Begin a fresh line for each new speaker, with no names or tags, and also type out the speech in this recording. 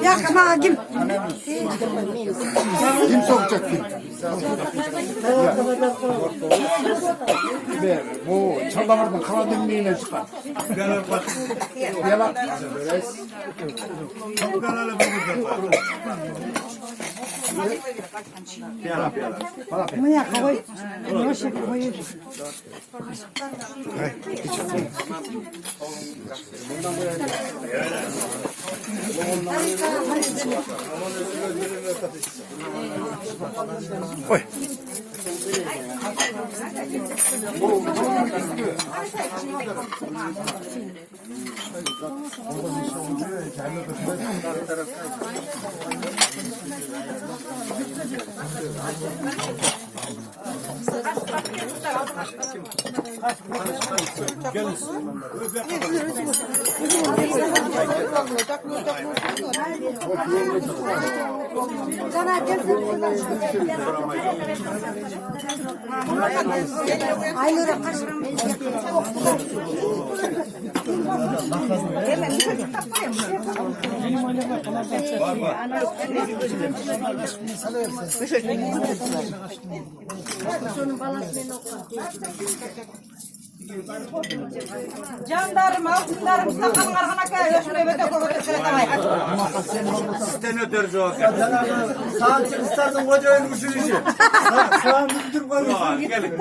Yakma kim?
Kim sokacak kim? Bu çaldamardan karademliğine çıkar. Yalan.
Maya koy. Noşe koy.
Koy.
Aylıra kaç. Candarım, altınlarım, sakalın arkana kaya, şuraya böyle koyup şöyle
Sizden öderiz o. Sağ istersen koca ölmüşsün işi. Sağ müdür koymuşsun. Gelin.